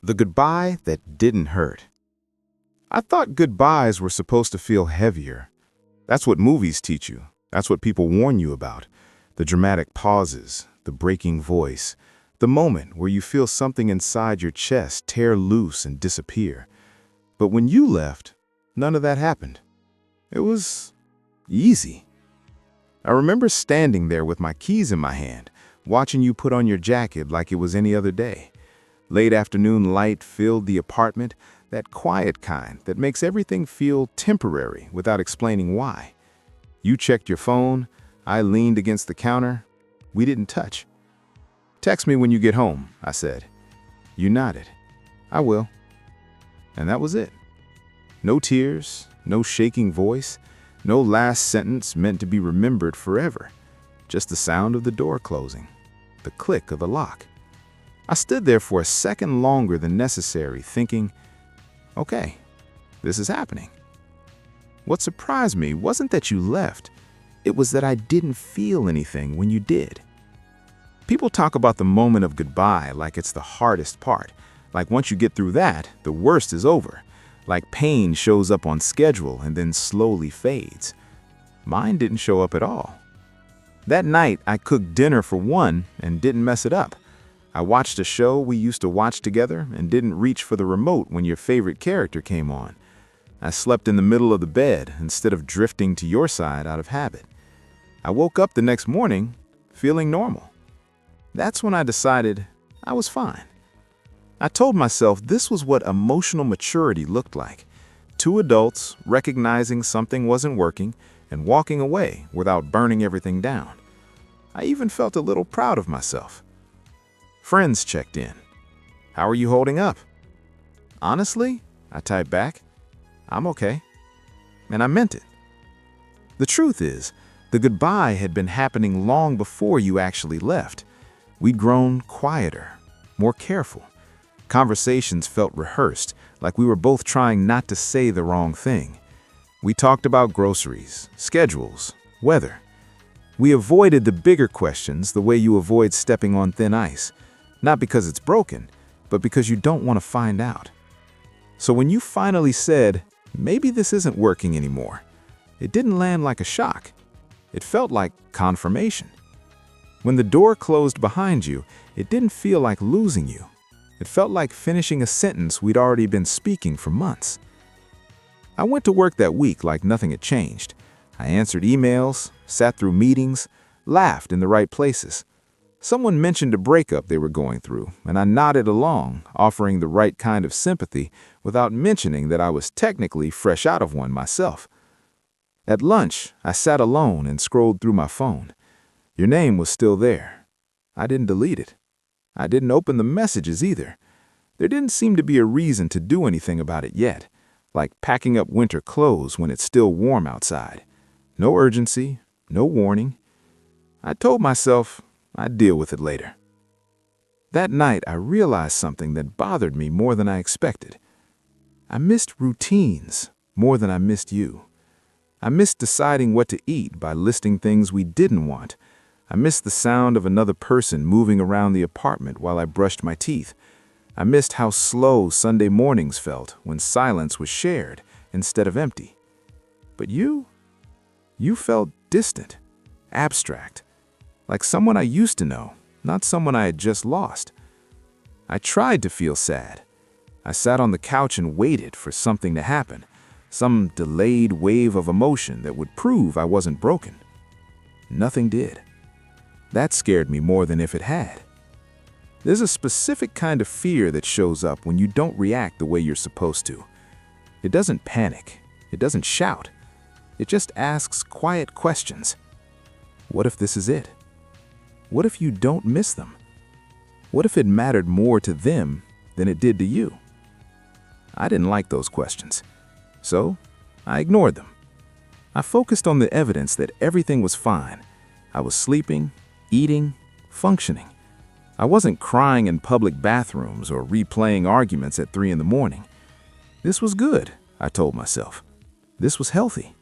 The goodbye that didn't hurt. I thought goodbyes were supposed to feel heavier. That's what movies teach you. That's what people warn you about. The dramatic pauses, the breaking voice, the moment where you feel something inside your chest tear loose and disappear. But when you left, none of that happened. It was easy. I remember standing there with my keys in my hand, watching you put on your jacket like it was any other day. Late afternoon light filled the apartment, that quiet kind that makes everything feel temporary without explaining why. You checked your phone, I leaned against the counter. We didn't touch. "Text me when you get home," I said. You nodded. "I will." And that was it. No tears, no shaking voice, no last sentence meant to be remembered forever. Just the sound of the door closing, the click of the lock. I stood there for a second longer than necessary, thinking, okay, this is happening. What surprised me wasn't that you left, it was that I didn't feel anything when you did. People talk about the moment of goodbye like it's the hardest part, like once you get through that, the worst is over, like pain shows up on schedule and then slowly fades. Mine didn't show up at all. That night, I cooked dinner for one and didn't mess it up. I watched a show we used to watch together and didn't reach for the remote when your favorite character came on. I slept in the middle of the bed instead of drifting to your side out of habit. I woke up the next morning feeling normal. That's when I decided I was fine. I told myself this was what emotional maturity looked like. Two adults recognizing something wasn't working and walking away without burning everything down. I even felt a little proud of myself. Friends checked in. "How are you holding up?" "Honestly," I typed back, "I'm okay." And I meant it. The truth is, the goodbye had been happening long before you actually left. We'd grown quieter, more careful. Conversations felt rehearsed, like we were both trying not to say the wrong thing. We talked about groceries, schedules, weather. We avoided the bigger questions the way you avoid stepping on thin ice. Not because it's broken, but because you don't want to find out. So when you finally said, maybe this isn't working anymore, it didn't land like a shock. It felt like confirmation. When the door closed behind you, it didn't feel like losing you. It felt like finishing a sentence we'd already been speaking for months. I went to work that week like nothing had changed. I answered emails, sat through meetings, laughed in the right places. Someone mentioned a breakup they were going through, and I nodded along, offering the right kind of sympathy without mentioning that I was technically fresh out of one myself. At lunch, I sat alone and scrolled through my phone. Your name was still there. I didn't delete it. I didn't open the messages either. There didn't seem to be a reason to do anything about it yet, like packing up winter clothes when it's still warm outside. No urgency, no warning. I told myself I'd deal with it later. That night, I realized something that bothered me more than I expected. I missed routines more than I missed you. I missed deciding what to eat by listing things we didn't want. I missed the sound of another person moving around the apartment while I brushed my teeth. I missed how slow Sunday mornings felt when silence was shared instead of empty. But you felt distant, abstract. Like someone I used to know, not someone I had just lost. I tried to feel sad. I sat on the couch and waited for something to happen, some delayed wave of emotion that would prove I wasn't broken. Nothing did. That scared me more than if it had. There's a specific kind of fear that shows up when you don't react the way you're supposed to. It doesn't panic. It doesn't shout. It just asks quiet questions. What if this is it? What if you don't miss them? What if it mattered more to them than it did to you? I didn't like those questions, so I ignored them. I focused on the evidence that everything was fine. I was sleeping, eating, functioning. I wasn't crying in public bathrooms or replaying arguments at 3 in the morning. This was good, I told myself. This was healthy.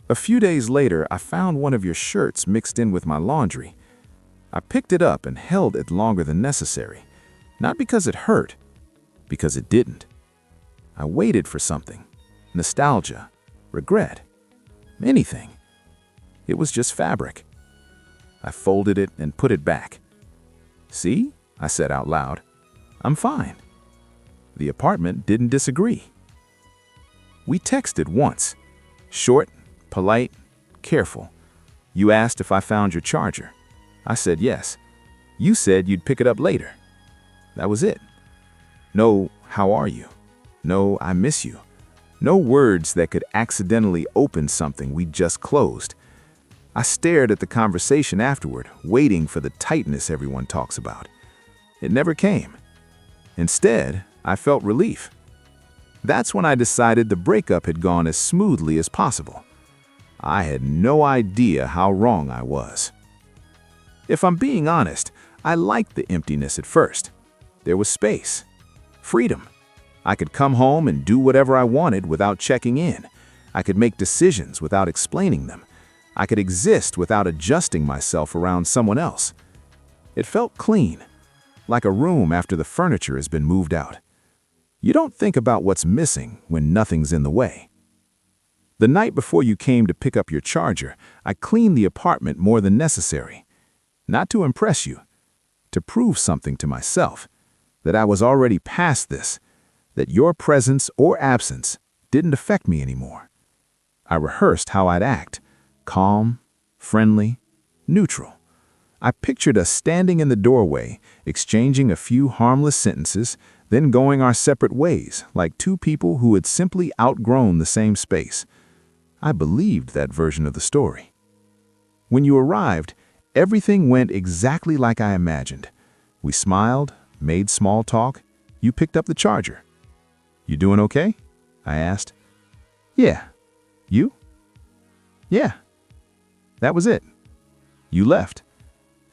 A few days later, I found one of your shirts mixed in with my laundry. I picked it up and held it longer than necessary, not because it hurt, because it didn't. I waited for something. Nostalgia, regret, anything. It was just fabric. I folded it and put it back. "See?" I said out loud. "I'm fine." The apartment didn't disagree. We texted once. Short, polite, careful. You asked if I found your charger. I said yes. You said you'd pick it up later. That was it. No, "How are you?" No, "I miss you." No words that could accidentally open something we'd just closed. I stared at the conversation afterward, waiting for the tightness everyone talks about. It never came. Instead, I felt relief. That's when I decided the breakup had gone as smoothly as possible. I had no idea how wrong I was. If I'm being honest, I liked the emptiness at first. There was space, freedom. I could come home and do whatever I wanted without checking in. I could make decisions without explaining them. I could exist without adjusting myself around someone else. It felt clean, like a room after the furniture has been moved out. You don't think about what's missing when nothing's in the way. The night before you came to pick up your charger, I cleaned the apartment more than necessary. Not to impress you, to prove something to myself, that I was already past this, that your presence or absence didn't affect me anymore. I rehearsed how I'd act, calm, friendly, neutral. I pictured us standing in the doorway, exchanging a few harmless sentences, then going our separate ways, like two people who had simply outgrown the same space. I believed that version of the story. When you arrived, everything went exactly like I imagined. We smiled, made small talk. You picked up the charger. "You doing okay?" I asked. "Yeah." "You?" "Yeah." That was it. You left.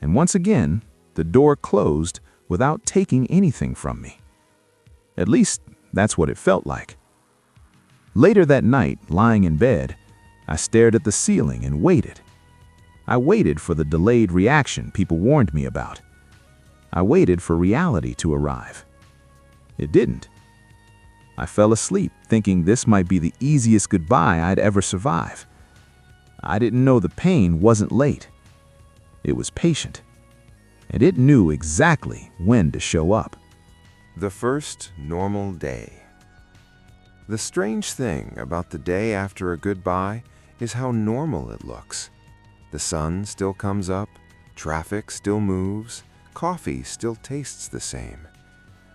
And once again, the door closed without taking anything from me. At least, that's what it felt like. Later that night, lying in bed, I stared at the ceiling and waited. I waited for the delayed reaction people warned me about. I waited for reality to arrive. It didn't. I fell asleep thinking this might be the easiest goodbye I'd ever survive. I didn't know the pain wasn't late. It was patient. And it knew exactly when to show up. The first normal day. The strange thing about the day after a goodbye is how normal it looks. The sun still comes up, traffic still moves, coffee still tastes the same.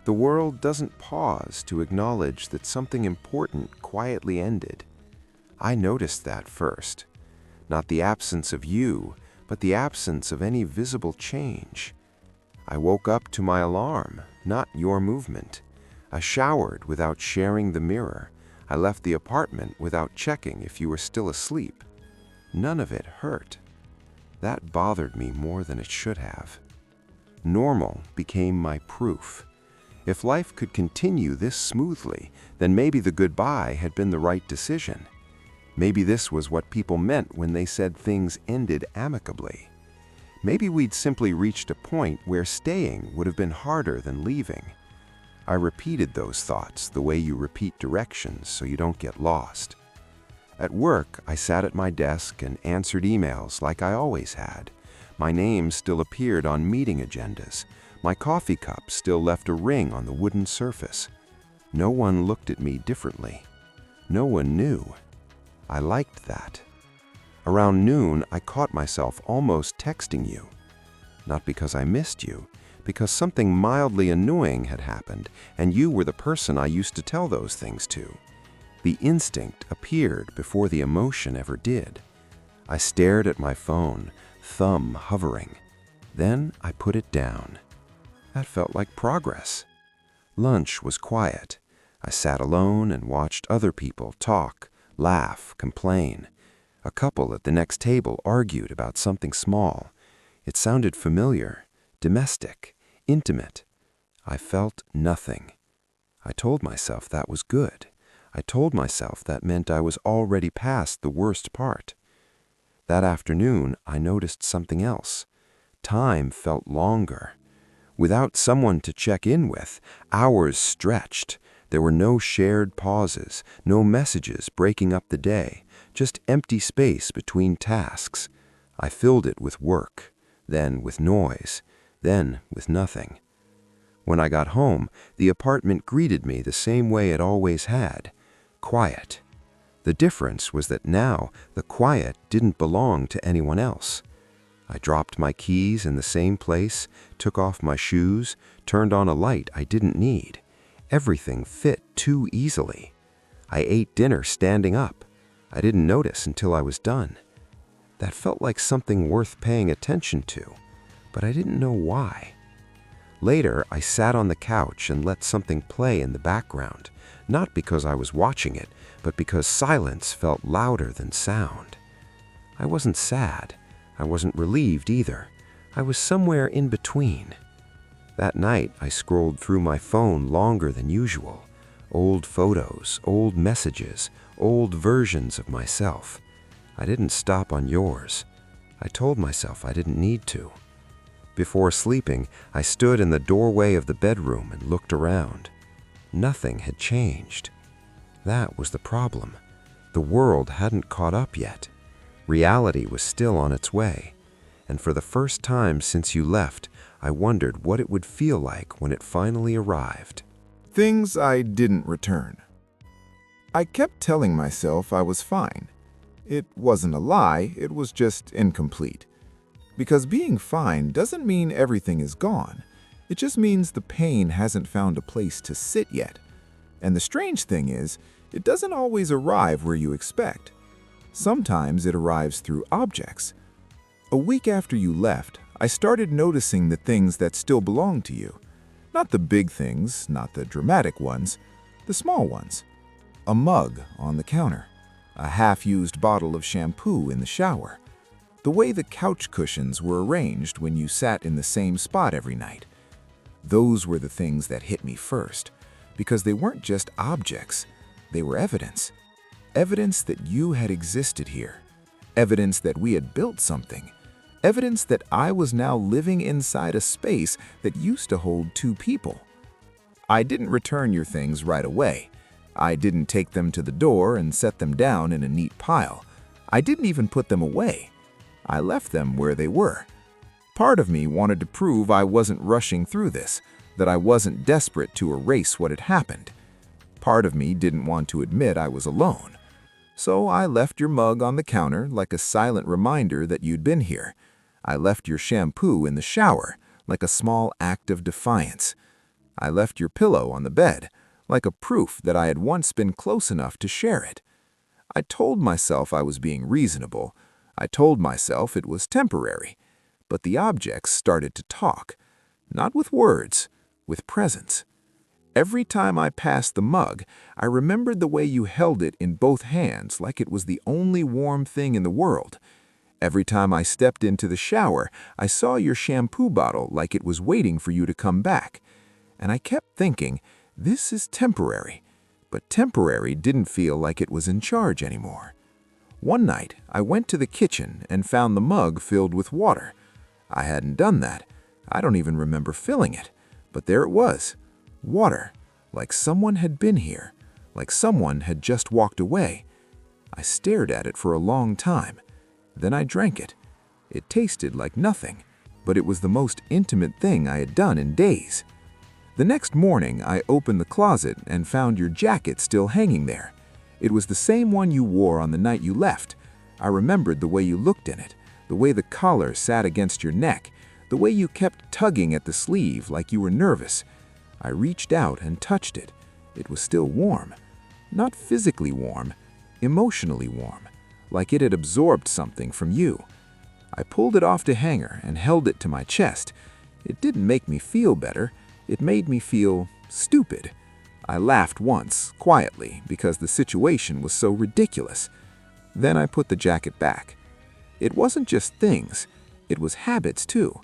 The world doesn't pause to acknowledge that something important quietly ended. I noticed that first. Not the absence of you, but the absence of any visible change. I woke up to my alarm, not your movement. I showered without sharing the mirror. I left the apartment without checking if you were still asleep. None of it hurt. That bothered me more than it should have. Normal became my proof. If life could continue this smoothly, then maybe the goodbye had been the right decision. Maybe this was what people meant when they said things ended amicably. Maybe we'd simply reached a point where staying would have been harder than leaving. I repeated those thoughts the way you repeat directions so you don't get lost. At work, I sat at my desk and answered emails like I always had. My name still appeared on meeting agendas. My coffee cup still left a ring on the wooden surface. No one looked at me differently. No one knew. I liked that. Around noon, I caught myself almost texting you. Not because I missed you, because something mildly annoying had happened, and you were the person I used to tell those things to. The instinct appeared before the emotion ever did. I stared at my phone, thumb hovering. Then I put it down. That felt like progress. Lunch was quiet. I sat alone and watched other people talk, laugh, complain. A couple at the next table argued about something small. It sounded familiar, domestic, intimate. I felt nothing. I told myself that was good. I told myself that meant I was already past the worst part. That afternoon, I noticed something else. Time felt longer. Without someone to check in with, hours stretched. There were no shared pauses, no messages breaking up the day, just empty space between tasks. I filled it with work, then with noise, then with nothing. When I got home, the apartment greeted me the same way it always had, quiet. The difference was that now the quiet didn't belong to anyone else. I dropped my keys in the same place, took off my shoes, turned on a light I didn't need. Everything fit too easily. I ate dinner standing up. I didn't notice until I was done. That felt like something worth paying attention to, but I didn't know why. Later, I sat on the couch and let something play in the background, not because I was watching it, but because silence felt louder than sound. I wasn't sad. I wasn't relieved either. I was somewhere in between. That night, I scrolled through my phone longer than usual. Old photos, old messages, old versions of myself. I didn't stop on yours. I told myself I didn't need to. Before sleeping, I stood in the doorway of the bedroom and looked around. Nothing had changed. That was the problem. The world hadn't caught up yet. Reality was still on its way. And for the first time since you left, I wondered what it would feel like when it finally arrived. Things I didn't return. I kept telling myself I was fine. It wasn't a lie, it was just incomplete. Because being fine doesn't mean everything is gone. It just means the pain hasn't found a place to sit yet. And the strange thing is, it doesn't always arrive where you expect. Sometimes it arrives through objects. A week after you left, I started noticing the things that still belong to you. Not the big things, not the dramatic ones, the small ones. A mug on the counter, a half-used bottle of shampoo in the shower, the way the couch cushions were arranged when you sat in the same spot every night. Those were the things that hit me first, because they weren't just objects, they were evidence. Evidence that you had existed here. Evidence that we had built something. Evidence that I was now living inside a space that used to hold two people. I didn't return your things right away. I didn't take them to the door and set them down in a neat pile. I didn't even put them away. I left them where they were. Part of me wanted to prove I wasn't rushing through this, that I wasn't desperate to erase what had happened. Part of me didn't want to admit I was alone. So I left your mug on the counter like a silent reminder that you'd been here. I left your shampoo in the shower like a small act of defiance. I left your pillow on the bed like a proof that I had once been close enough to share it. I told myself I was being reasonable. I told myself it was temporary. But the objects started to talk, not with words, with presence. Every time I passed the mug, I remembered the way you held it in both hands like it was the only warm thing in the world. Every time I stepped into the shower, I saw your shampoo bottle like it was waiting for you to come back. And I kept thinking, this is temporary. But temporary didn't feel like it was in charge anymore. One night, I went to the kitchen and found the mug filled with water. I hadn't done that. I don't even remember filling it. But there it was. Water, like someone had been here, like someone had just walked away. I stared at it for a long time. Then I drank it. It tasted like nothing, but it was the most intimate thing I had done in days. The next morning, I opened the closet and found your jacket still hanging there. It was the same one you wore on the night you left. I remembered the way you looked in it, the way the collar sat against your neck, the way you kept tugging at the sleeve like you were nervous. I reached out and touched it. It was still warm. Not physically warm, emotionally warm, like it had absorbed something from you. I pulled it off the hanger and held it to my chest. It didn't make me feel better. It made me feel stupid. I laughed once, quietly, because the situation was so ridiculous. Then I put the jacket back. It wasn't just things. It was habits, too.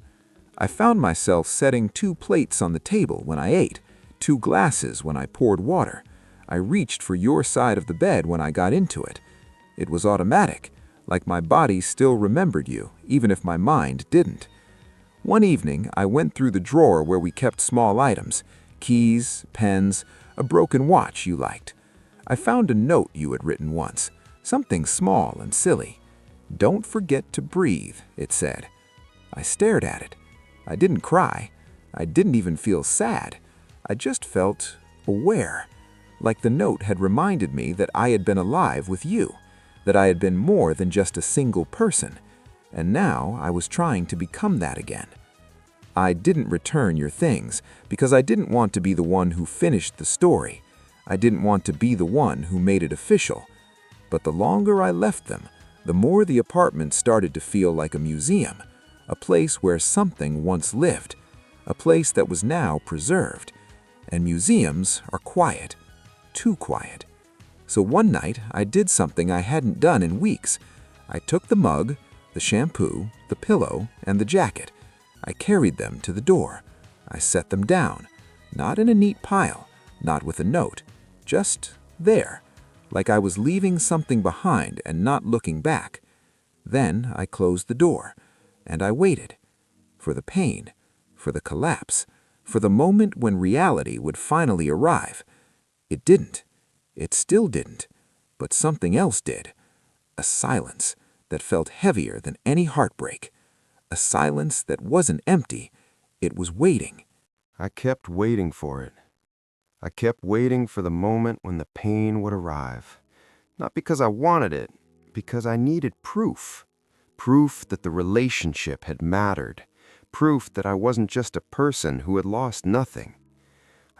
I found myself setting 2 plates on the table when I ate, 2 glasses when I poured water. I reached for your side of the bed when I got into it. It was automatic, like my body still remembered you, even if my mind didn't. One evening, I went through the drawer where we kept small items, keys, pens, a broken watch you liked. I found a note you had written once, something small and silly. "Don't forget to breathe," it said. I stared at it. I didn't cry. I didn't even feel sad. I just felt aware, like the note had reminded me that I had been alive with you, that I had been more than just a single person, and now I was trying to become that again. I didn't return your things because I didn't want to be the one who finished the story. I didn't want to be the one who made it official. But the longer I left them, the more the apartment started to feel like a museum, a place where something once lived, a place that was now preserved. And museums are quiet, too quiet. So one night, I did something I hadn't done in weeks. I took the mug, the shampoo, the pillow, and the jacket. I carried them to the door. I set them down, not in a neat pile, not with a note, just there, like I was leaving something behind and not looking back. Then I closed the door, and I waited for the pain, for the collapse, for the moment when reality would finally arrive. It didn't. It still didn't. But something else did. A silence that felt heavier than any heartbreak. A silence that wasn't empty. It was waiting. I kept waiting for it. I kept waiting for the moment when the pain would arrive. Not because I wanted it, because I needed proof. Proof that the relationship had mattered. Proof that I wasn't just a person who had lost nothing.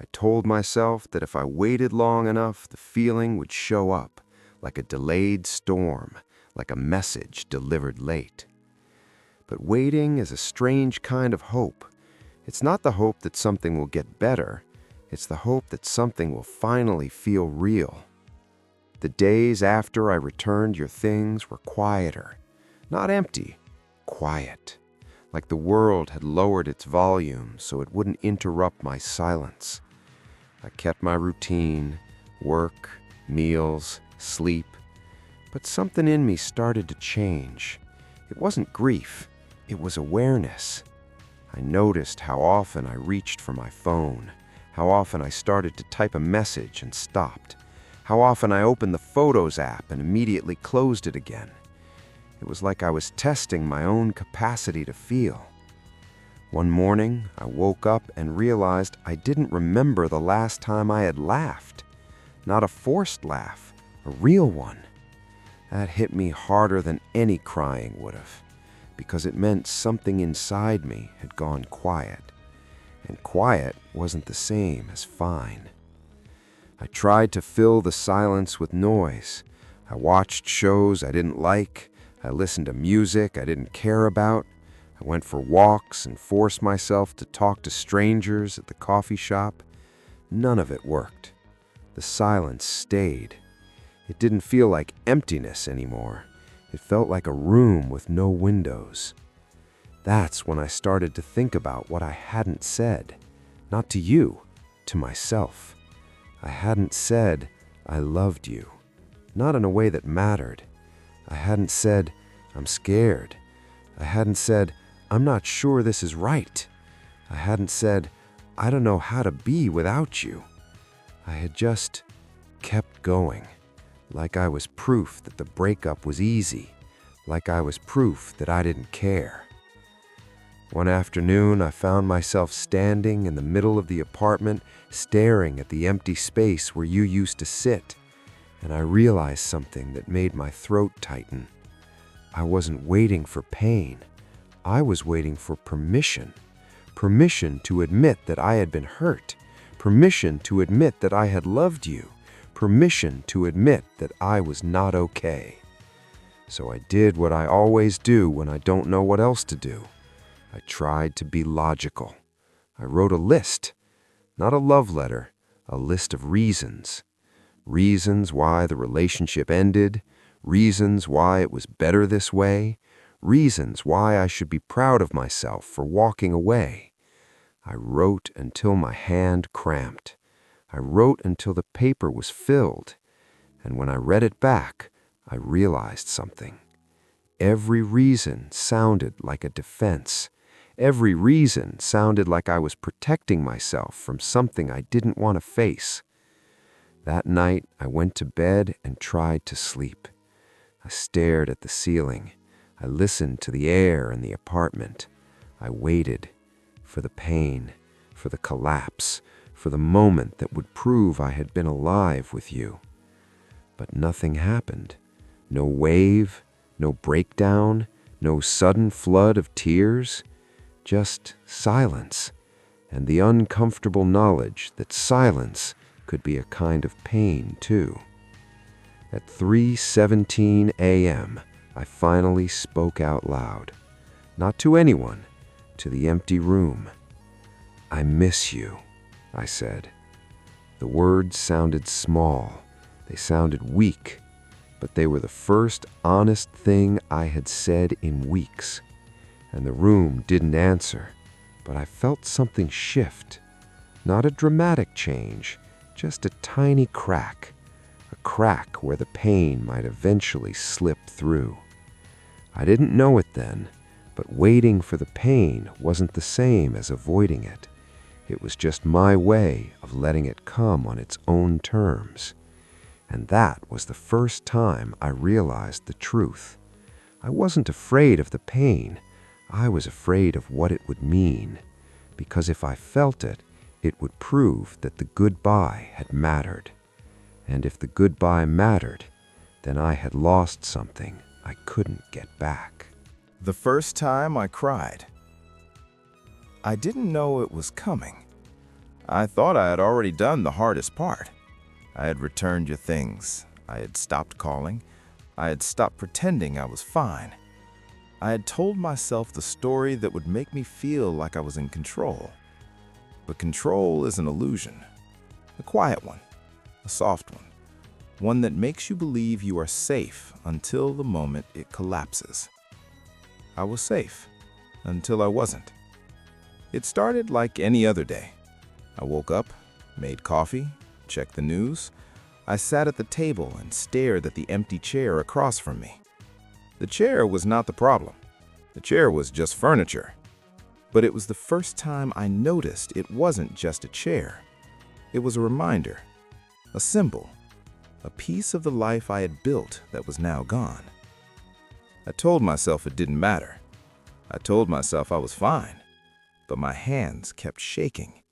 I told myself that if I waited long enough, the feeling would show up, like a delayed storm, like a message delivered late. But waiting is a strange kind of hope. It's not the hope that something will get better. It's the hope that something will finally feel real. The days after I returned your things were quieter. Not empty, quiet. Like the world had lowered its volume so it wouldn't interrupt my silence. I kept my routine, work, meals, sleep. But something in me started to change. It wasn't grief. It was awareness. I noticed how often I reached for my phone, how often I started to type a message and stopped, how often I opened the Photos app and immediately closed it again. It was like I was testing my own capacity to feel. One morning, I woke up and realized I didn't remember the last time I had laughed. Not a forced laugh, a real one. That hit me harder than any crying would have, because it meant something inside me had gone quiet. And quiet wasn't the same as fine. I tried to fill the silence with noise. I watched shows I didn't like. I listened to music I didn't care about. I went for walks and forced myself to talk to strangers at the coffee shop. None of it worked. The silence stayed. It didn't feel like emptiness anymore. It felt like a room with no windows. That's when I started to think about what I hadn't said. Not to you, to myself. I hadn't said, "I loved you." Not in a way that mattered. I hadn't said, "I'm scared." I hadn't said, "I'm not sure this is right." I hadn't said, "I don't know how to be without you." I had just kept going, like I was proof that the breakup was easy, like I was proof that I didn't care. One afternoon, I found myself standing in the middle of the apartment, staring at the empty space where you used to sit, and I realized something that made my throat tighten. I wasn't waiting for pain. I was waiting for permission. Permission to admit that I had been hurt. Permission to admit that I had loved you. Permission to admit that I was not okay. So I did what I always do when I don't know what else to do. I tried to be logical. I wrote a list, not a love letter, a list of reasons. Reasons why the relationship ended, reasons why it was better this way, reasons why I should be proud of myself for walking away. I wrote until my hand cramped. I wrote until the paper was filled. And when I read it back, I realized something. Every reason sounded like a defense. Every reason sounded like I was protecting myself from something I didn't want to face. That night, I went to bed and tried to sleep. I stared at the ceiling. I listened to the air in the apartment. I waited for the pain, for the collapse, for the moment that would prove I had been alive with you. But nothing happened. No wave, no breakdown, no sudden flood of tears. Just silence, and the uncomfortable knowledge that silence could be a kind of pain, too. At 3:17 a.m., I finally spoke out loud. Not to anyone, to the empty room. "I miss you," I said. The words sounded small. They sounded weak, but they were the first honest thing I had said in weeks. And the room didn't answer, but I felt something shift. Not a dramatic change, just a tiny crack. A crack where the pain might eventually slip through. I didn't know it then, but waiting for the pain wasn't the same as avoiding it. It was just my way of letting it come on its own terms. And that was the first time I realized the truth. I wasn't afraid of the pain. I was afraid of what it would mean, because if I felt it, it would prove that the goodbye had mattered. And if the goodbye mattered, then I had lost something I couldn't get back. The first time I cried. I didn't know it was coming. I thought I had already done the hardest part. I had returned your things. I had stopped calling. I had stopped pretending I was fine. I had told myself the story that would make me feel like I was in control. But control is an illusion. A quiet one. A soft one. One that makes you believe you are safe until the moment it collapses. I was safe until I wasn't. It started like any other day. I woke up, made coffee, checked the news. I sat at the table and stared at the empty chair across from me. The chair was not the problem. The chair was just furniture. But it was the first time I noticed it wasn't just a chair. It was a reminder, a symbol, a piece of the life I had built that was now gone. I told myself it didn't matter. I told myself I was fine, but my hands kept shaking.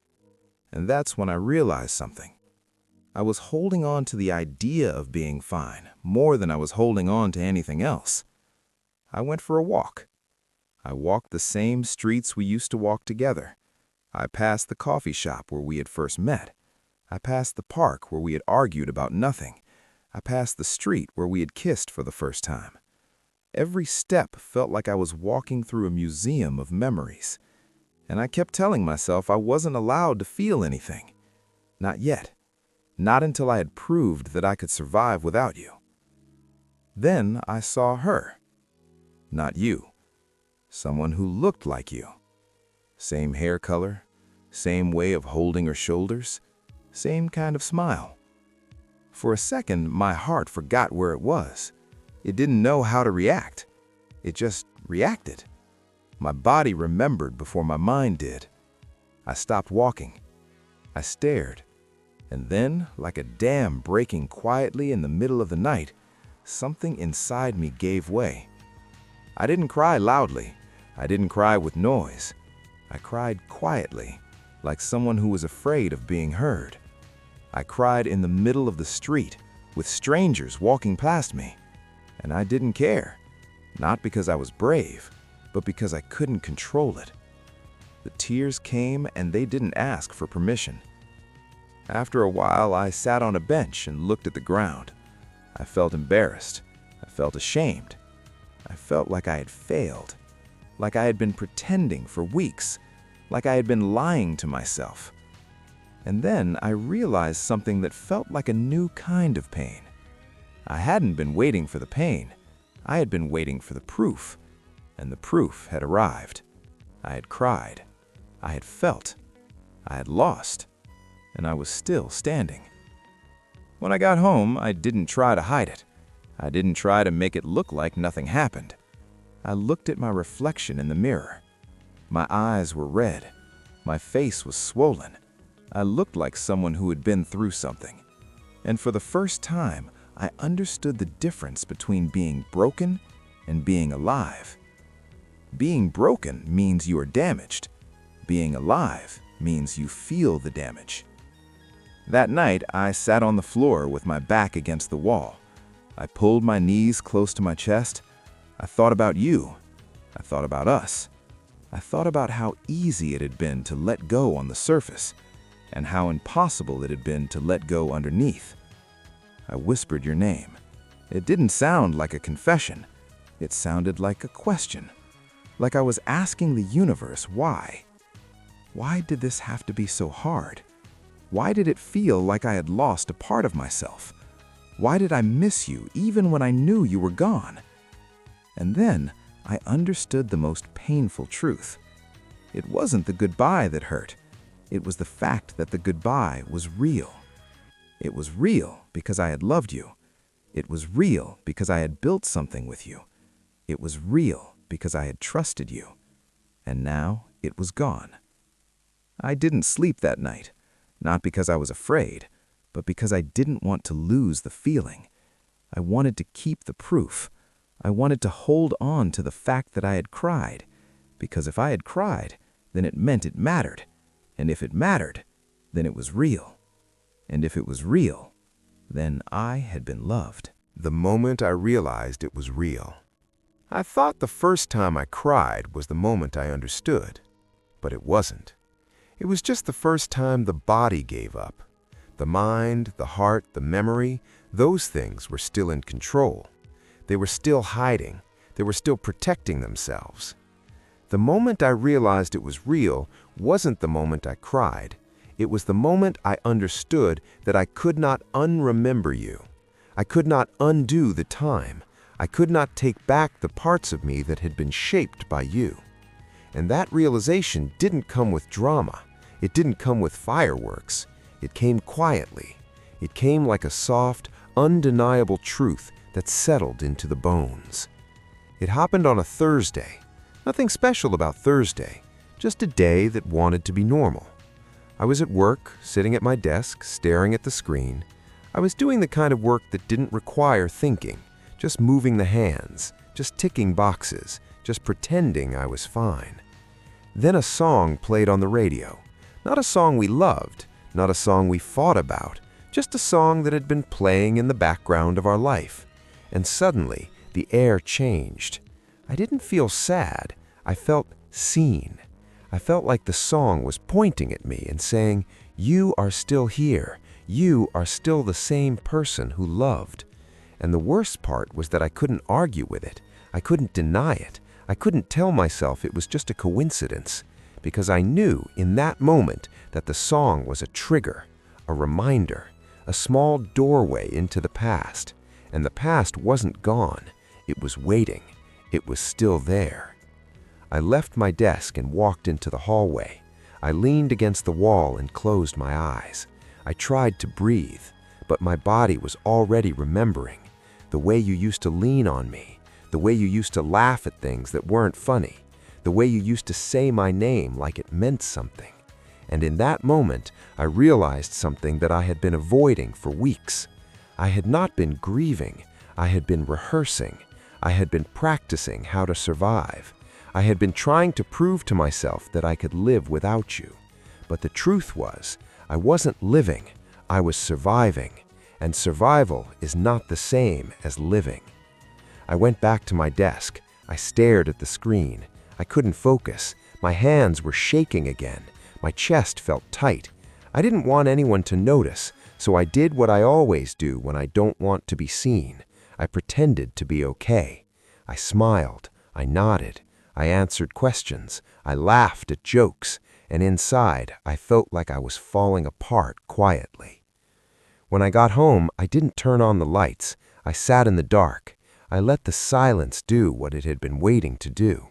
And that's when I realized something. I was holding on to the idea of being fine more than I was holding on to anything else. I went for a walk. I walked the same streets we used to walk together. I passed the coffee shop where we had first met. I passed the park where we had argued about nothing. I passed the street where we had kissed for the first time. Every step felt like I was walking through a museum of memories. And I kept telling myself I wasn't allowed to feel anything. Not yet. Not until I had proved that I could survive without you. Then I saw her. Not you. Someone who looked like you. Same hair color, same way of holding her shoulders, same kind of smile. For a second, my heart forgot where it was. It didn't know how to react. It just reacted. My body remembered before my mind did. I stopped walking. I stared. And then, like a dam breaking quietly in the middle of the night, something inside me gave way. I didn't cry loudly. I didn't cry with noise. I cried quietly, like someone who was afraid of being heard. I cried in the middle of the street, with strangers walking past me. And I didn't care. Not because I was brave, but because I couldn't control it. The tears came and they didn't ask for permission. After a while, I sat on a bench and looked at the ground. I felt embarrassed. I felt ashamed. I felt like I had failed. Like I had been pretending for weeks. Like I had been lying to myself. And then I realized something that felt like a new kind of pain. I hadn't been waiting for the pain. I had been waiting for the proof. And the proof had arrived. I had cried. I had felt. I had lost. And I was still standing. When I got home, I didn't try to hide it. I didn't try to make it look like nothing happened. I looked at my reflection in the mirror. My eyes were red. My face was swollen. I looked like someone who had been through something. And for the first time, I understood the difference between being broken and being alive. Being broken means you are damaged. Being alive means you feel the damage. That night, I sat on the floor with my back against the wall. I pulled my knees close to my chest. I thought about you. I thought about us. I thought about how easy it had been to let go on the surface, and how impossible it had been to let go underneath. I whispered your name. It didn't sound like a confession. It sounded like a question. Like I was asking the universe why. Why did this have to be so hard? Why did it feel like I had lost a part of myself? Why did I miss you even when I knew you were gone? And then I understood the most painful truth. It wasn't the goodbye that hurt. It was the fact that the goodbye was real. It was real because I had loved you. It was real because I had built something with you. It was real because I had trusted you. And now it was gone. I didn't sleep that night, not because I was afraid, but because I didn't want to lose the feeling. I wanted to keep the proof. I wanted to hold on to the fact that I had cried, because if I had cried, then it meant it mattered. And if it mattered, then it was real. And if it was real, then I had been loved. The moment I realized it was real. I thought the first time I cried was the moment I understood, but it wasn't. It was just the first time the body gave up. The mind, the heart, the memory, those things were still in control. They were still hiding. They were still protecting themselves. The moment I realized it was real wasn't the moment I cried. It was the moment I understood that I could not unremember you. I could not undo the time. I could not take back the parts of me that had been shaped by you. And that realization didn't come with drama. It didn't come with fireworks. It came quietly. It came like a soft, undeniable truth that settled into the bones. It happened on a Thursday. Nothing special about Thursday, just a day that wanted to be normal. I was at work, sitting at my desk, staring at the screen. I was doing the kind of work that didn't require thinking, just moving the hands, just ticking boxes, just pretending I was fine. Then a song played on the radio. Not a song we loved, not a song we fought about, just a song that had been playing in the background of our life. And suddenly, the air changed. I didn't feel sad. I felt seen. I felt like the song was pointing at me and saying, "You are still here. You are still the same person who loved." And the worst part was that I couldn't argue with it. I couldn't deny it. I couldn't tell myself it was just a coincidence, because I knew in that moment that the song was a trigger, a reminder, a small doorway into the past. And the past wasn't gone. It was waiting. It was still there. I left my desk and walked into the hallway. I leaned against the wall and closed my eyes. I tried to breathe, but my body was already remembering. The way you used to lean on me, the way you used to laugh at things that weren't funny, the way you used to say my name like it meant something. And in that moment, I realized something that I had been avoiding for weeks. I had not been grieving. I had been rehearsing. I had been practicing how to survive. I had been trying to prove to myself that I could live without you. But the truth was, I wasn't living. I was surviving. And survival is not the same as living. I went back to my desk. I stared at the screen. I couldn't focus. My hands were shaking again. My chest felt tight. I didn't want anyone to notice, so I did what I always do when I don't want to be seen. I pretended to be okay. I smiled. I nodded. I answered questions. I laughed at jokes. And inside, I felt like I was falling apart quietly. When I got home, I didn't turn on the lights. I sat in the dark. I let the silence do what it had been waiting to do.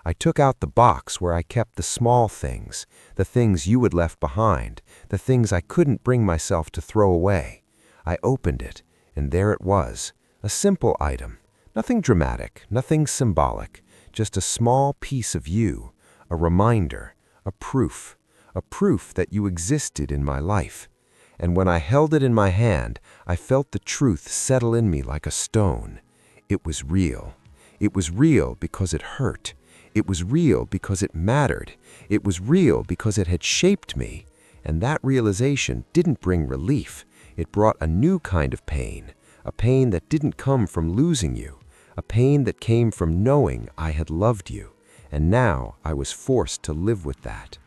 I took out the box where I kept the small things, the things you had left behind, the things I couldn't bring myself to throw away. I opened it, and there it was, a simple item, nothing dramatic, nothing symbolic, just a small piece of you, a reminder, a proof that you existed in my life. And when I held it in my hand, I felt the truth settle in me like a stone. It was real. It was real because it hurt. It was real because it mattered. It was real because it had shaped me. And that realization didn't bring relief. It brought a new kind of pain, a pain that didn't come from losing you, a pain that came from knowing I had loved you. And now I was forced to live with that.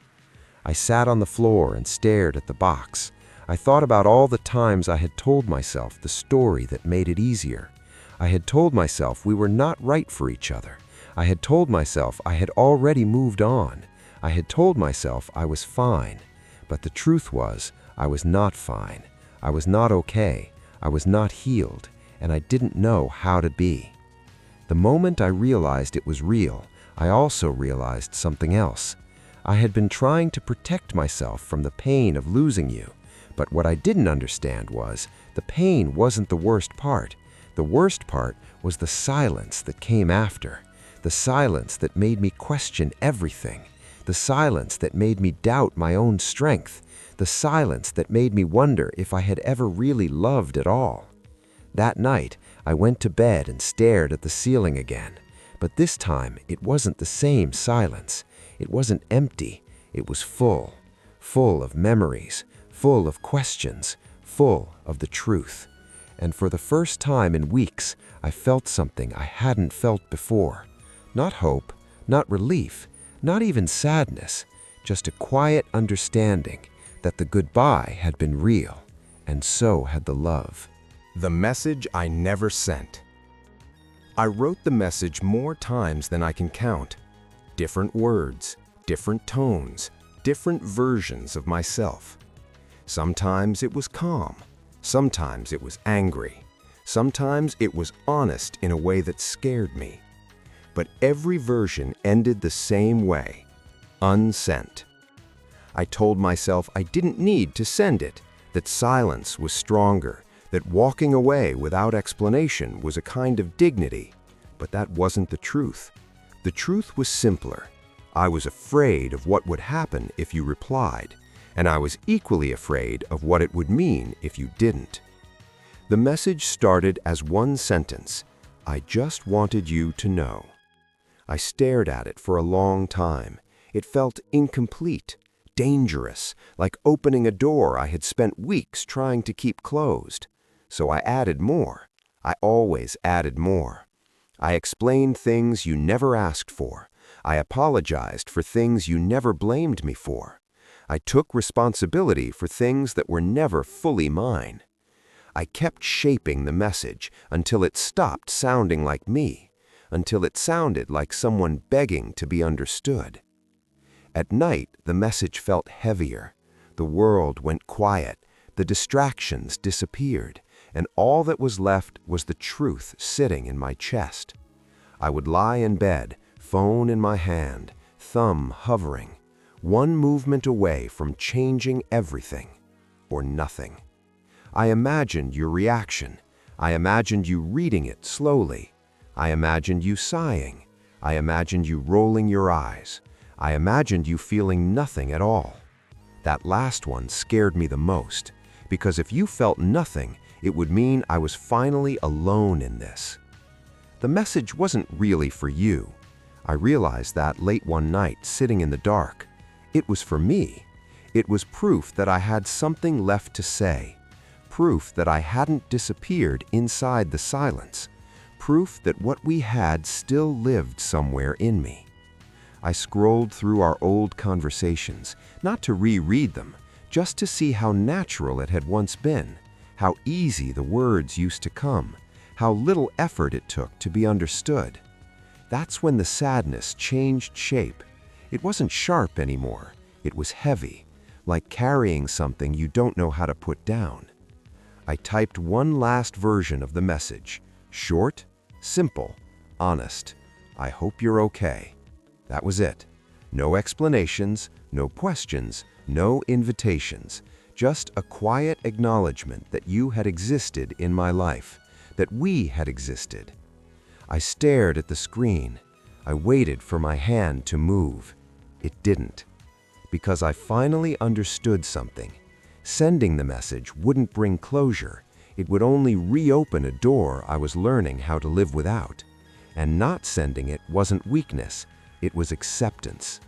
I sat on the floor and stared at the box. I thought about all the times I had told myself the story that made it easier. I had told myself we were not right for each other. I had told myself I had already moved on. I had told myself I was fine. But the truth was, I was not fine. I was not okay. I was not healed, and I didn't know how to be. The moment I realized it was real, I also realized something else. I had been trying to protect myself from the pain of losing you, but what I didn't understand was the pain wasn't the worst part. The worst part was the silence that came after, the silence that made me question everything, the silence that made me doubt my own strength, the silence that made me wonder if I had ever really loved at all. That night, I went to bed and stared at the ceiling again, but this time it wasn't the same silence. It wasn't empty, it was full of memories, full of questions, full of the truth. And for the first time in weeks, I felt something I hadn't felt before. Not hope, not relief, not even sadness, just a quiet understanding that the goodbye had been real, and so had the love. The message I never sent. I wrote the message more times than I can count. Different words, different tones, different versions of myself. Sometimes it was calm. Sometimes it was angry. Sometimes it was honest in a way that scared me. But every version ended the same way, unsent. I told myself I didn't need to send it, that silence was stronger, that walking away without explanation was a kind of dignity. But that wasn't the truth. The truth was simpler. I was afraid of what would happen if you replied, and I was equally afraid of what it would mean if you didn't. The message started as one sentence: I just wanted you to know. I stared at it for a long time. It felt incomplete, dangerous, like opening a door I had spent weeks trying to keep closed. So I added more. I always added more. I explained things you never asked for. I apologized for things you never blamed me for. I took responsibility for things that were never fully mine. I kept shaping the message until it stopped sounding like me, until it sounded like someone begging to be understood. At night, the message felt heavier. The world went quiet. The distractions disappeared, and all that was left was the truth sitting in my chest. I would lie in bed, phone in my hand, thumb hovering, one movement away from changing everything, or nothing. I imagined your reaction. I imagined you reading it slowly. I imagined you sighing. I imagined you rolling your eyes. I imagined you feeling nothing at all. That last one scared me the most, because if you felt nothing, it would mean I was finally alone in this. The message wasn't really for you. I realized that late one night, sitting in the dark. It was for me. It was proof that I had something left to say. Proof that I hadn't disappeared inside the silence. Proof that what we had still lived somewhere in me. I scrolled through our old conversations, not to reread them, just to see how natural it had once been, how easy the words used to come, how little effort it took to be understood. That's when the sadness changed shape. It wasn't sharp anymore. It was heavy, like carrying something you don't know how to put down. I typed one last version of the message. Short, simple, honest. I hope you're okay. That was it. No explanations, no questions, no invitations. Just a quiet acknowledgement that you had existed in my life, that we had existed. I stared at the screen. I waited for my hand to move. it didn't. Because I finally understood something. Sending the message wouldn't bring closure. It would only reopen a door I was learning how to live without. And not sending it wasn't weakness, it was acceptance.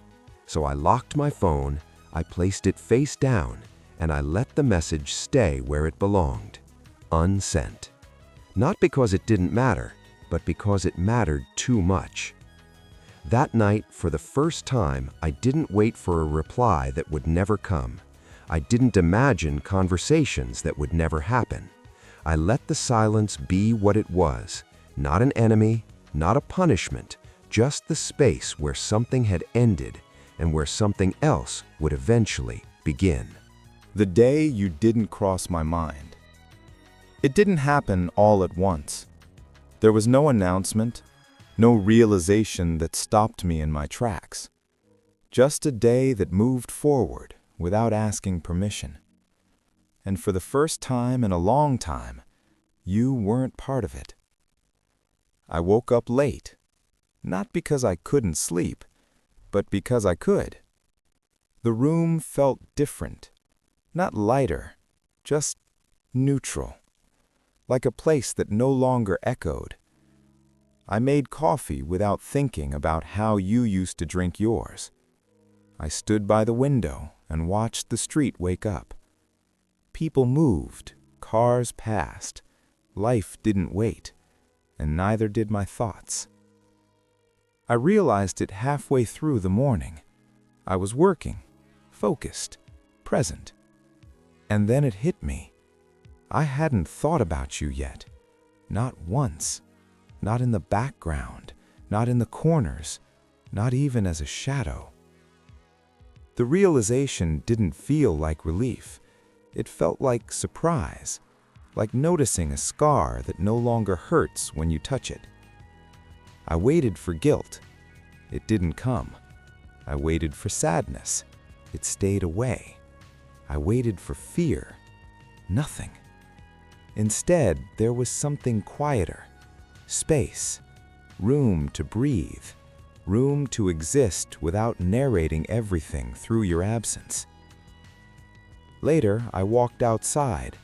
So I locked my phone, I placed it face down, and I let the message stay where it belonged, unsent. Not because it didn't matter, but because it mattered too much. That night, for the first time, I didn't wait for a reply that would never come. I didn't imagine conversations that would never happen. I let the silence be what it was, not an enemy, not a punishment, just the space where something had ended and where something else would eventually begin. The day you didn't cross my mind. It didn't happen all at once. There was no announcement, no realization that stopped me in my tracks. Just a day that moved forward without asking permission. And for the first time in a long time, you weren't part of it. I woke up late, not because I couldn't sleep, but because I could. The room felt different, not lighter, just neutral, like a place that no longer echoed. I made coffee without thinking about how you used to drink yours. I stood by the window and watched the street wake up. People moved, cars passed, life didn't wait, and neither did my thoughts. I realized it halfway through the morning. I was working, focused, present. And then it hit me. I hadn't thought about you yet. Not once. Not in the background, not in the corners, not even as a shadow. The realization didn't feel like relief. It felt like surprise, like noticing a scar that no longer hurts when you touch it. I waited for guilt. It didn't come. I waited for sadness. It stayed away. I waited for fear. Nothing. Instead, there was something quieter. Space. Room to breathe. Room to exist without narrating everything through your absence. Later, I walked outside.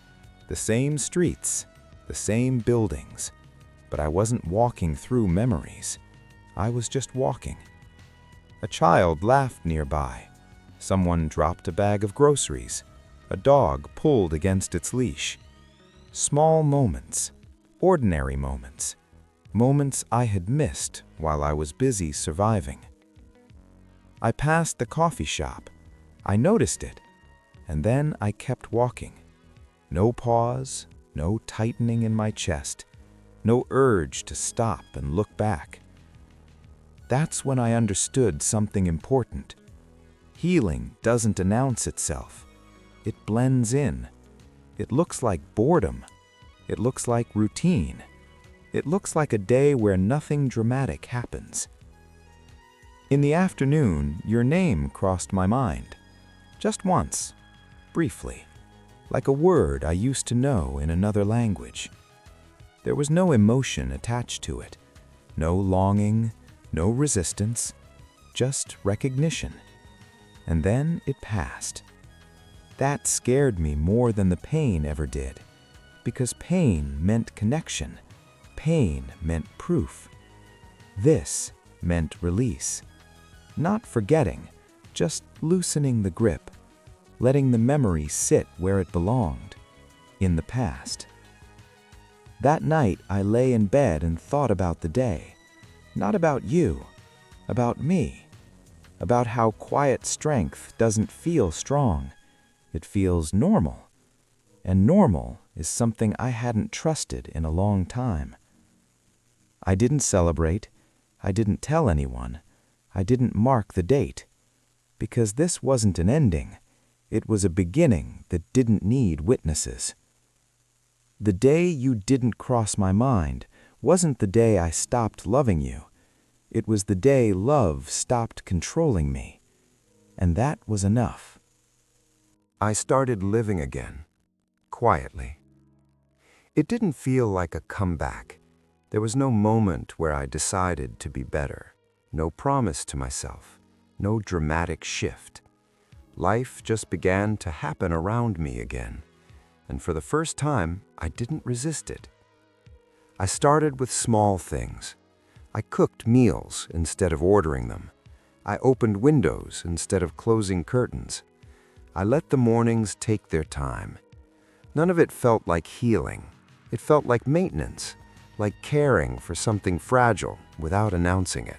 The same streets, the same buildings. But I wasn't walking through memories. I was just walking. A child laughed nearby. Someone dropped a bag of groceries. A dog pulled against its leash. Small moments, ordinary moments. Moments I had missed while I was busy surviving. I passed the coffee shop. I noticed it, and then I kept walking. No pause, no tightening in my chest, no urge to stop and look back. That's when I understood something important. Healing doesn't announce itself. It blends in. It looks like boredom. It looks like routine. It looks like a day where nothing dramatic happens. In the afternoon, your name crossed my mind. Just once, briefly, like a word I used to know in another language. There was no emotion attached to it, no longing, no resistance, just recognition. And then it passed. That scared me more than the pain ever did, because pain meant connection. Pain meant proof. This meant release. Not forgetting, just loosening the grip, letting the memory sit where it belonged, in the past. That night, I lay in bed and thought about the day. Not about you, about me. About how quiet strength doesn't feel strong. It feels normal. And normal is something I hadn't trusted in a long time. I didn't celebrate. I didn't tell anyone. I didn't mark the date. Because this wasn't an ending. It was a beginning that didn't need witnesses. The day you didn't cross my mind wasn't the day I stopped loving you. It was the day love stopped controlling me. And that was enough. I started living again, quietly. It didn't feel like a comeback. There was no moment where I decided to be better, no promise to myself, no dramatic shift. Life just began to happen around me again, and for the first time, I didn't resist it. I started with small things. I cooked meals instead of ordering them. I opened windows instead of closing curtains. I let the mornings take their time. None of it felt like healing. It felt like maintenance, like caring for something fragile without announcing it.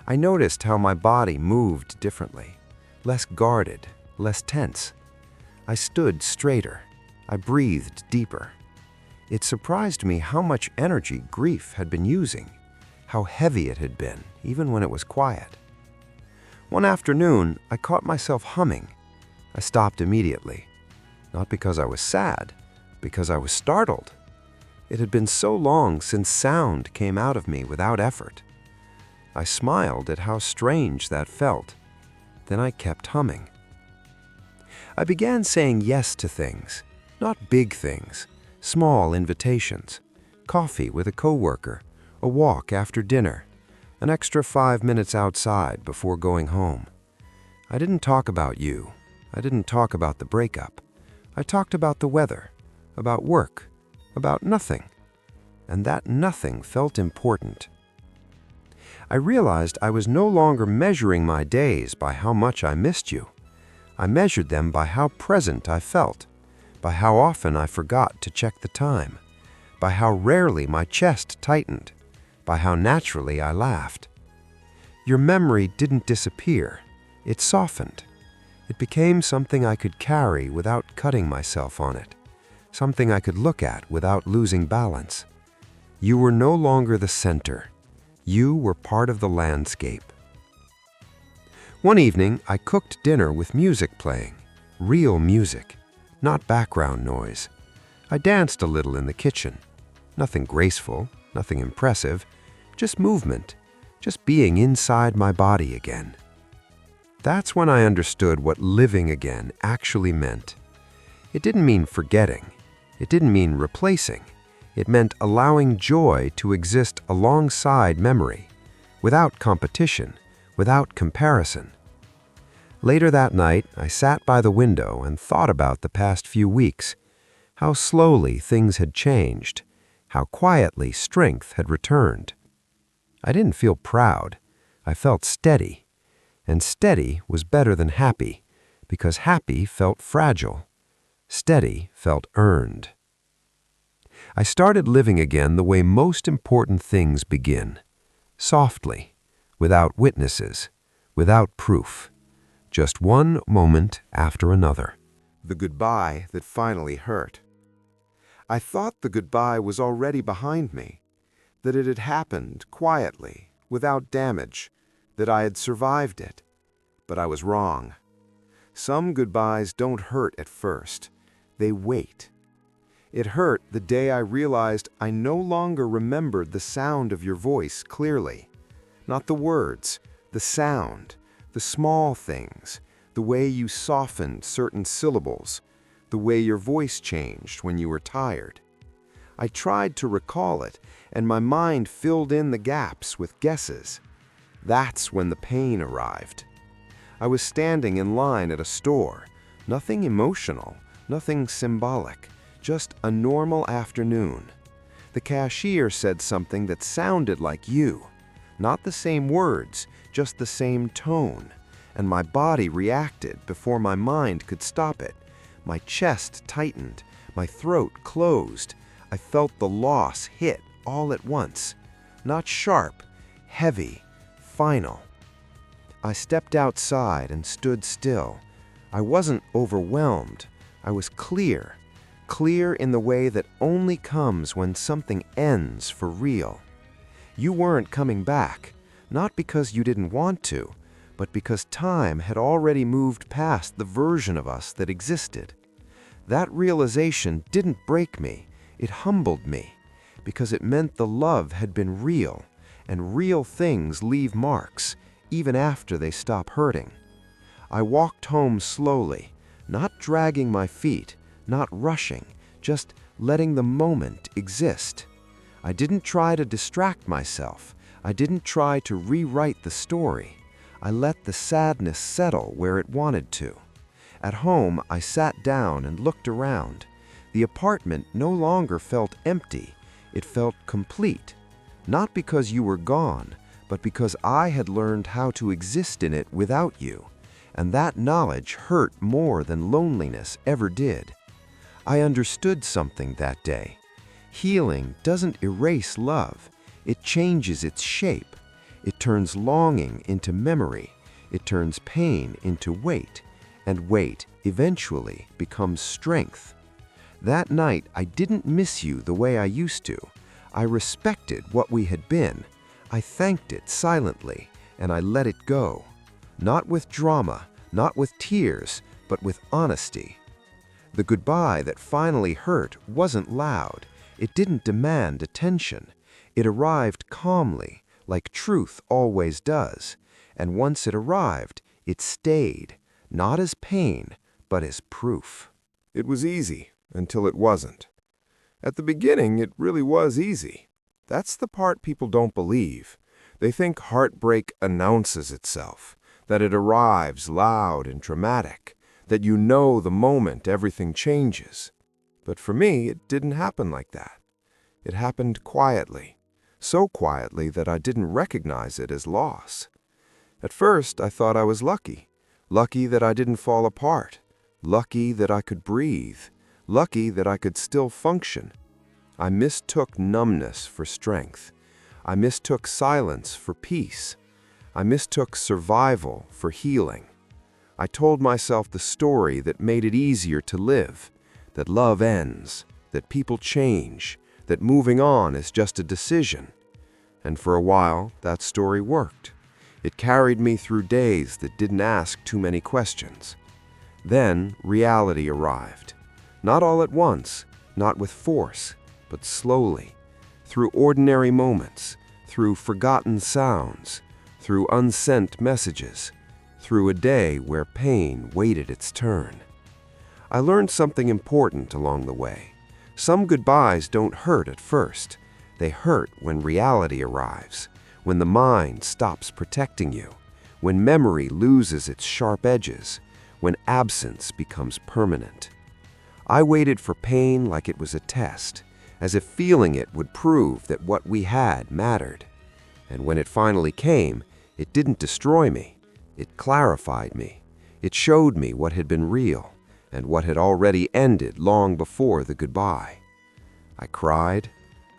I noticed how my body moved differently, less guarded, less tense. I stood straighter. I breathed deeper. It surprised me how much energy grief had been using, how heavy it had been, even when it was quiet. One afternoon, I caught myself humming. I stopped immediately, not because I was sad, because I was startled. It had been so long since sound came out of me without effort. I smiled at how strange that felt. Then I kept humming. I began saying yes to things, not big things, small invitations, coffee with a coworker, a walk after dinner, an extra 5 minutes outside before going home. I didn't talk about you. I didn't talk about the breakup. I talked about the weather, about work, about nothing. And that nothing felt important. I realized I was no longer measuring my days by how much I missed you. I measured them by how present I felt, by how often I forgot to check the time, by how rarely my chest tightened, by how naturally I laughed. Your memory didn't disappear. It softened. It became something I could carry without cutting myself on it, something I could look at without losing balance. You were no longer the center. You were part of the landscape. One evening, I cooked dinner with music playing, real music, not background noise. I danced a little in the kitchen. Nothing graceful, nothing impressive, just movement, just being inside my body again. That's when I understood what living again actually meant. It didn't mean forgetting. It didn't mean replacing. It meant allowing joy to exist alongside memory, without competition, without comparison. Later that night, I sat by the window and thought about the past few weeks, how slowly things had changed, how quietly strength had returned. I didn't feel proud. I felt steady. And steady was better than happy, because happy felt fragile. Steady felt earned. I started living again the way most important things begin, softly, without witnesses, without proof, just one moment after another. The goodbye that finally hurt. I thought the goodbye was already behind me, that it had happened quietly, without damage, that I had survived it. But I was wrong. Some goodbyes don't hurt at first. They wait. It hurt the day I realized I no longer remembered the sound of your voice clearly. Not the words, the sound, the small things, the way you softened certain syllables, the way your voice changed when you were tired. I tried to recall it, and my mind filled in the gaps with guesses. That's when the pain arrived. I was standing in line at a store, nothing emotional, nothing symbolic. Just a normal afternoon. The cashier said something that sounded like you. Not the same words, just the same tone. And my body reacted before my mind could stop it. My chest tightened. My throat closed. I felt the loss hit all at once. Not sharp, heavy, final. I stepped outside and stood still. I wasn't overwhelmed. I was clear. Clear in the way that only comes when something ends for real. You weren't coming back, not because you didn't want to, but because time had already moved past the version of us that existed. That realization didn't break me, it humbled me, because it meant the love had been real, and real things leave marks, even after they stop hurting. I walked home slowly, not dragging my feet, not rushing, just letting the moment exist. I didn't try to distract myself. I didn't try to rewrite the story. I let the sadness settle where it wanted to. At home, I sat down and looked around. The apartment no longer felt empty. It felt complete. Not because you were gone, but because I had learned how to exist in it without you. And that knowledge hurt more than loneliness ever did. I understood something that day. Healing doesn't erase love. It changes its shape. It turns longing into memory. It turns pain into weight. And weight eventually becomes strength. That night, I didn't miss you the way I used to. I respected what we had been. I thanked it silently, and I let it go. Not with drama, not with tears, but with honesty. The goodbye that finally hurt wasn't loud. It didn't demand attention. It arrived calmly, like truth always does. And once it arrived, it stayed, not as pain, but as proof. It was easy until it wasn't. At the beginning, it really was easy. That's the part people don't believe. They think heartbreak announces itself, that it arrives loud and dramatic, that you know the moment everything changes. But for me, it didn't happen like that. It happened quietly, so quietly that I didn't recognize it as loss. At first, I thought I was lucky. Lucky that I didn't fall apart. Lucky that I could breathe. Lucky that I could still function. I mistook numbness for strength. I mistook silence for peace. I mistook survival for healing. I told myself the story that made it easier to live, that love ends, that people change, that moving on is just a decision. And for a while, that story worked. It carried me through days that didn't ask too many questions. Then reality arrived. Not all at once, not with force, but slowly, through ordinary moments, through forgotten sounds, through unsent messages, through a day where pain waited its turn. I learned something important along the way. Some goodbyes don't hurt at first. They hurt when reality arrives, when the mind stops protecting you, when memory loses its sharp edges, when absence becomes permanent. I waited for pain like it was a test, as if feeling it would prove that what we had mattered. And when it finally came, it didn't destroy me. It clarified me. It showed me what had been real and what had already ended long before the goodbye. I cried.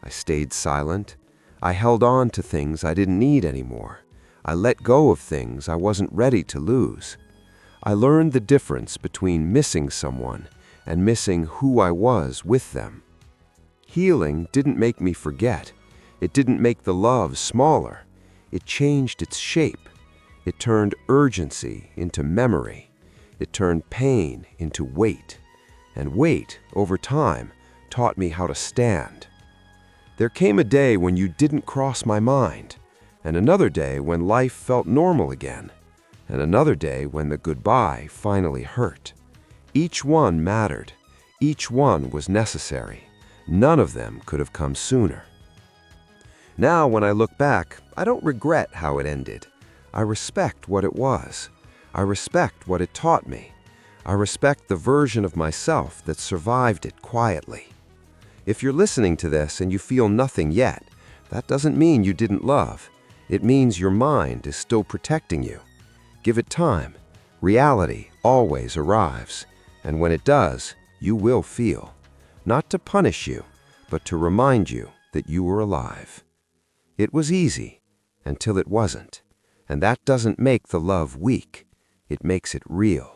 I stayed silent. I held on to things I didn't need anymore. I let go of things I wasn't ready to lose. I learned the difference between missing someone and missing who I was with them. Healing didn't make me forget. It didn't make the love smaller. It changed its shape. It turned urgency into memory. It turned pain into weight. And weight, over time, taught me how to stand. There came a day when you didn't cross my mind, and another day when life felt normal again, and another day when the goodbye finally hurt. Each one mattered. Each one was necessary. None of them could have come sooner. Now, when I look back, I don't regret how it ended. I respect what it was. I respect what it taught me. I respect the version of myself that survived it quietly. If you're listening to this and you feel nothing yet, that doesn't mean you didn't love. It means your mind is still protecting you. Give it time. Reality always arrives. And when it does, you will feel. Not to punish you, but to remind you that you were alive. It was easy until it wasn't. And that doesn't make the love weak. It makes it real.